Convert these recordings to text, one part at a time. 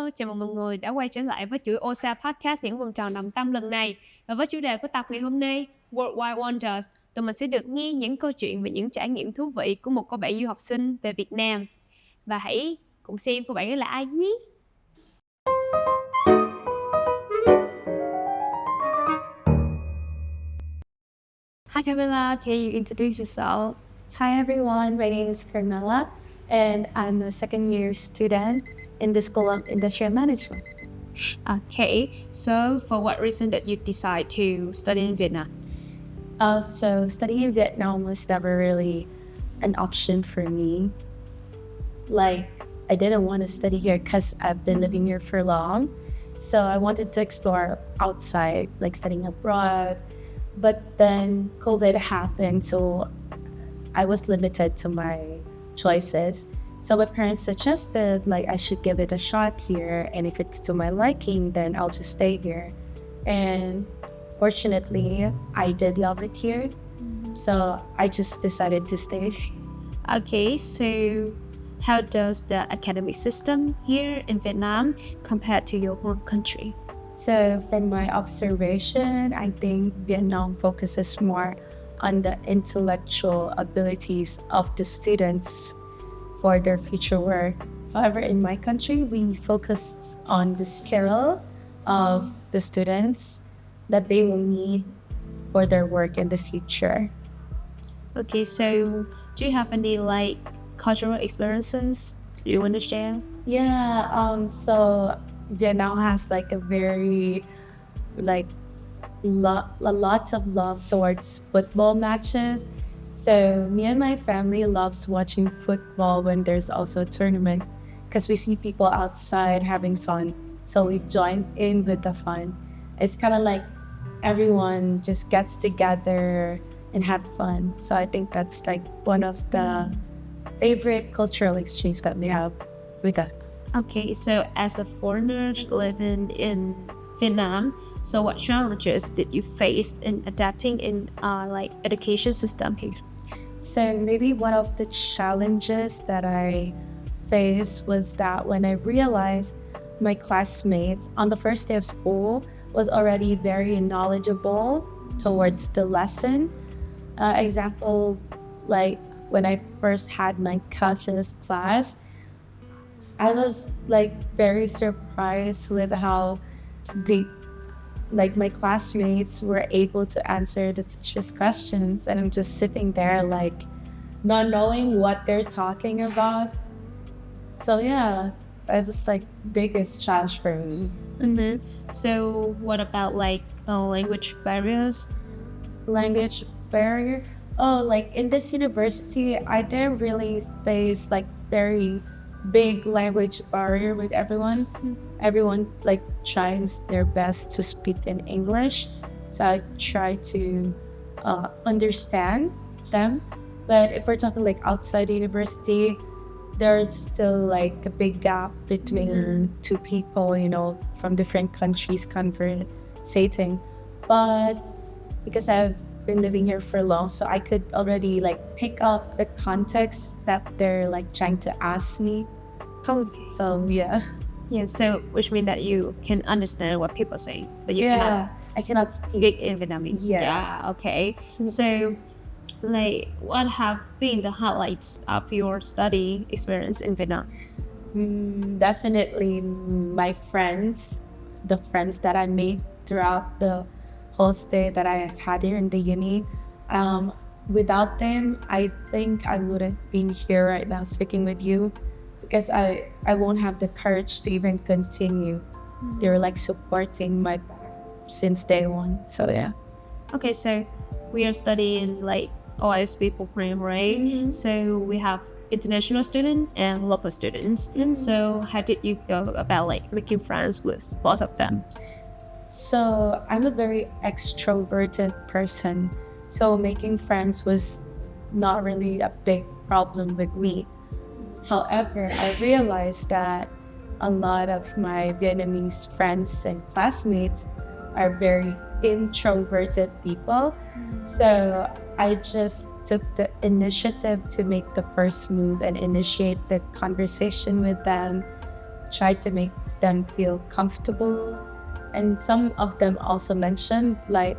Hello, chào mừng mọi người đã quay trở lại với chuỗi OSA Podcast những vòng tròn đồng tâm lần này. Và với chủ đề của tập ngày hôm nay, Worldview Wonders, tụi mình sẽ được nghe những câu chuyện về những trải nghiệm thú vị của một cô bạn du học sinh về Việt Nam. Và hãy cùng xem cô bạn ấy là ai nhé. Hi Carmella, can you introduce yourself? Hi everyone, my name is Carmella and I'm a second year student in the School of Industrial Management. Okay, so for what reason did you decide to study in Vietnam? So studying in Vietnam was never really an option for me. Like, I didn't want to study here because I've been living here for long. So I wanted to explore outside, like studying abroad. But then COVID happened, so I was limited to my choices. So my parents suggested like I should give it a shot here, and if it's to my liking, then I'll just stay here. And fortunately, I did love it here, so I just decided to stay. Okay, so how does the academic system here in Vietnam compare to your home country? So from my observation, I think Vietnam focuses more on the intellectual abilities of the students for their future work. However, in my country, we focus on the skill of the students that they will need for their work in the future. Okay, so do you have any like cultural experiences you want to share? Yeah, so Vietnam has like a very lots of love towards football matches. So me and my family loves watching football when there's also a tournament because we see people outside having fun. So we join in with the fun. It's kind of like everyone just gets together and have fun. So I think that's like one of the favorite cultural exchange that we have with us. Okay, so as a foreigner living in Vietnam, so what challenges did you face in adapting in like education system here? So maybe one of the challenges that I faced was that when I realized my classmates on the first day of school was already very knowledgeable towards the lesson. Example, like when I first had my calculus class, I was like very surprised with how my classmates were able to answer the teacher's questions, and I'm just sitting there like not knowing what they're talking about. So yeah, that was like biggest challenge for me. Mm-hmm. So what about like language barriers? Language barrier? Oh, like in this university, I didn't really face like very big language barrier with everyone. Everyone like tries their best to speak in English, so I try to understand them. But if we're talking like outside the university, there's still like a big gap between two people, you know, from different countries conversating. But because I've been living here for long, so I could already like pick up the context that they're like trying to ask me. So yeah. Yeah, so which means that you can understand what people say, but you I cannot speak in Vietnamese. Yeah. Okay. So like what have been the highlights of your study experience in Vietnam? Definitely my friends, the friends that I made throughout the whole stay that I have had here in the uni. Without them, I think I wouldn't be here right now speaking with you, because I won't have the courage to even continue. They're like supporting my since day one. So yeah. Okay, so we are studying like OISP program, right? So we have international students and local students. So how did you go about like making friends with both of them? So I'm a very extroverted person. So making friends was not really a big problem with me. However, I realized that a lot of my Vietnamese friends and classmates are very introverted people. So I just took the initiative to make the first move and initiate the conversation with them, try to make them feel comfortable. And some of them also mentioned like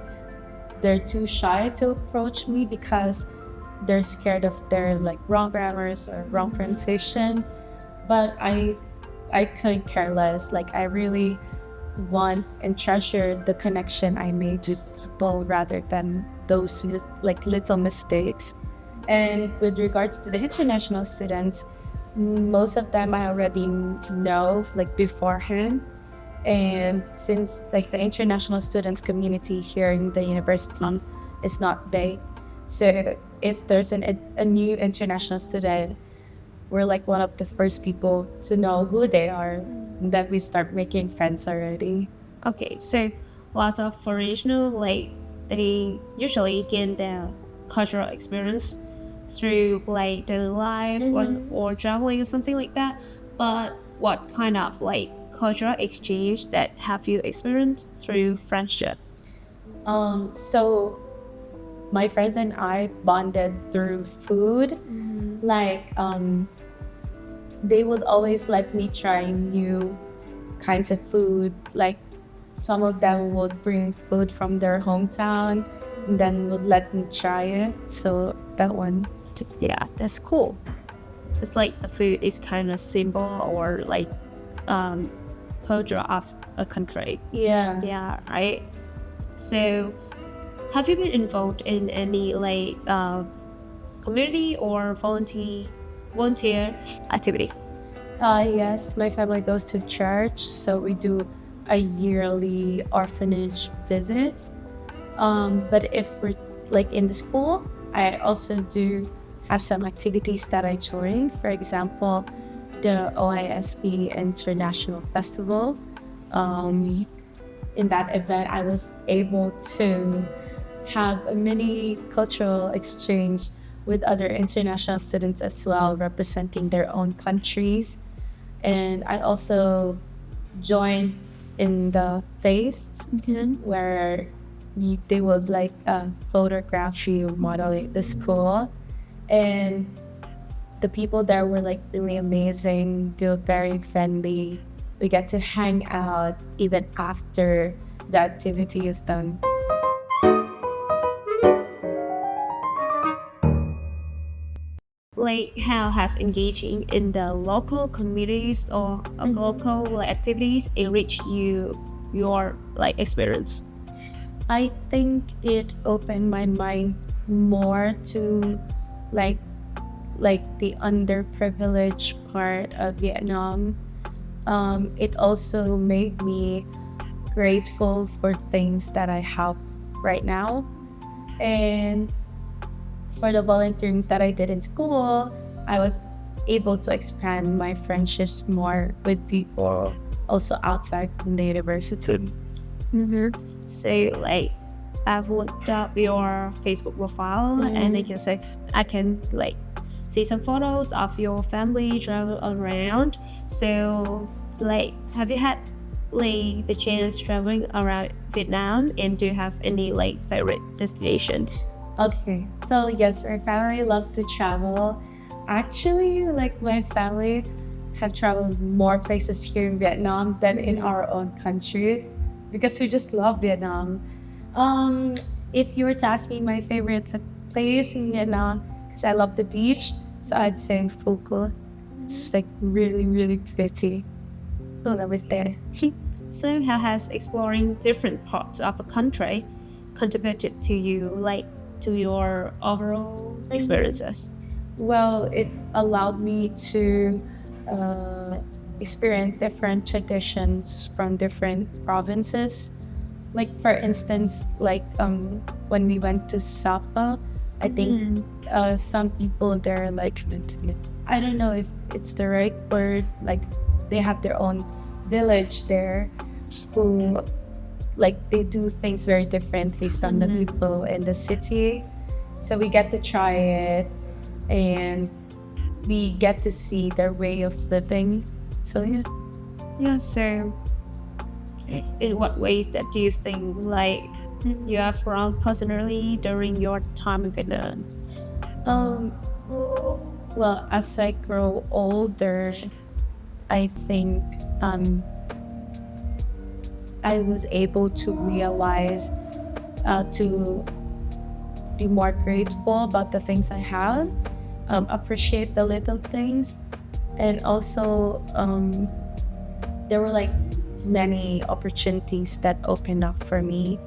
they're too shy to approach me because they're scared of their like wrong grammars or wrong pronunciation. But I couldn't care less. Like I really want and treasure the connection I made with people rather than those like little mistakes. And with regards to the international students, most of them I already know like beforehand. And since like the international students community here in the university is not big, so if there's a new international student, we're like one of the first people to know who they are, and that we start making friends already. Okay, so lots of foreigners, like they usually gain their cultural experience through like daily life or traveling or something like that. But what kind of like cultural exchange that have you experienced through friendship? So my friends and I bonded through food. Like they would always let me try new kinds of food. Like some of them would bring food from their hometown and then would let me try it. So that one. Yeah, that's cool. It's like the food is kind of symbol or like culture of a country. Yeah, right. So have you been involved in any like community or volunteer activities? Yes, my family goes to church, so we do a yearly orphanage visit. But if we're like in the school, I also do have some activities that I join. For example, the OISP International Festival. In that event, I was able to have a mini cultural exchange with other international students as well, representing their own countries. And I also joined in the face where they would like photograph you modeling the school. And the people there were like really amazing. They were very friendly. We get to hang out even after the activity is done. Like how has engaging in the local communities or local like, activities enrich your like experience? I think it opened my mind more to like the underprivileged part of Vietnam. It also made me grateful for things that I have right now. And for the volunteering that I did in school, I was able to expand my friendships more with people also outside from the university. So like I've looked up your Facebook profile and I can like see some photos of your family travel around. So like have you had like the chance traveling around Vietnam, and do you have any like favorite destinations? Okay, so yes, our family love to travel. Actually, like my family have traveled more places here in Vietnam than in our own country because we just love Vietnam. If you were to ask me my favorite place in Vietnam, because I love the beach, so I'd say Phu Quoc. It's like really, really pretty. I love it there. So how has exploring different parts of a country contributed to you, like to your overall experiences? Well, it allowed me to experience different traditions from different provinces. Like for instance, like when we went to Sapa, I think some people there like, I don't know if it's the right word, like they have their own village there who like they do things very differently from the people in the city. So we get to try it and we get to see their way of living. So So in what ways that do you think like you have grown personally during your time in Vietnam? Well, as I grow older, I think I was able to realize to be more grateful about the things I have, appreciate the little things, and also there were like many opportunities that opened up for me.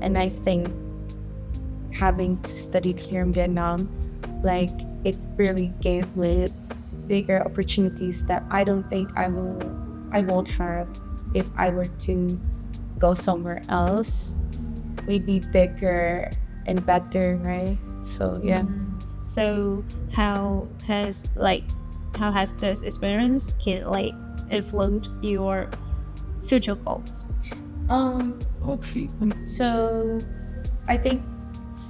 And I think having to study here in Vietnam, like it really gave me bigger opportunities that I don't think I won't have if I were to go somewhere else. Maybe bigger and better, right? So yeah. So how has this experience can like influence your future goals? So I think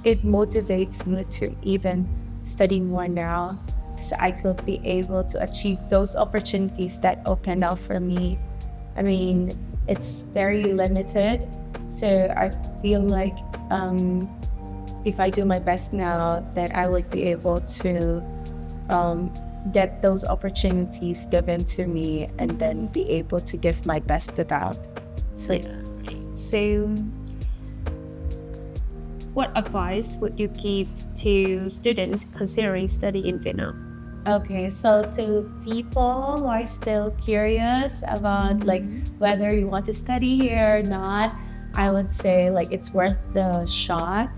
it motivates me to even study more now, so I could be able to achieve those opportunities that opened up for me. I mean, it's very limited, so I feel like if I do my best now, then I would be able to get those opportunities given to me and then be able to give my best to that. So what advice would you give to students considering study in Vietnam? Okay, so to people who are still curious about like whether you want to study here or not, I would say like it's worth the shot.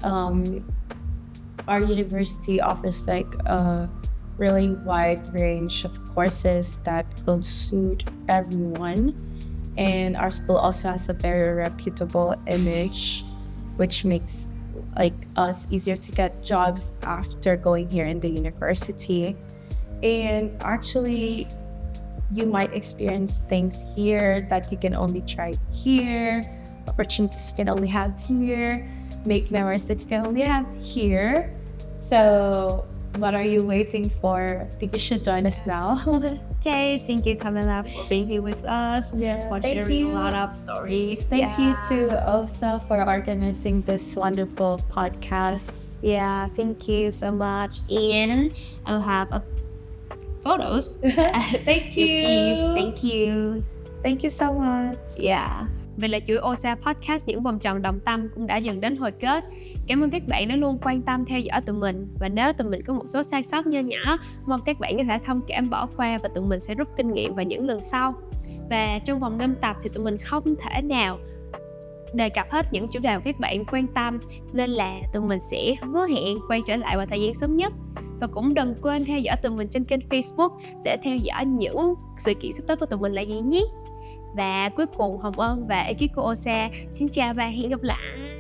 Our university offers like a really wide range of courses that will suit everyone, and our school also has a very reputable image, which makes like us easier to get jobs after going here in the university. And actually you might experience things here that you can only try here, opportunities you can only have here, make memories that you can only have here. So what are you waiting for? I think you should join us now. Okay, thank you Carmella for being here with us, for sharing a lot of stories. Thank you to OSA for organizing this wonderful podcast. Yeah, thank you so much. And I'll have photos. Thank you. Thank you so much. Yeah. Vậy là chuỗi OSA Podcast những vòng tròn đồng tâm cũng đã dần đến hồi kết. Cảm ơn các bạn đã luôn quan tâm theo dõi tụi mình. Và nếu tụi mình có một số sai sót nho nhỏ, mong các bạn có thể thông cảm bỏ qua và tụi mình sẽ rút kinh nghiệm vào những lần sau. Và trong vòng 5 tập thì tụi mình không thể nào đề cập hết những chủ đề mà các bạn quan tâm, nên là tụi mình sẽ hứa hẹn quay trở lại vào thời gian sớm nhất. Và cũng đừng quên theo dõi tụi mình trên kênh Facebook để theo dõi những sự kiện sắp tới của tụi mình là gì nhé. Và cuối cùng Hồng Ân và ekip của OSA xin chào và hẹn gặp lại.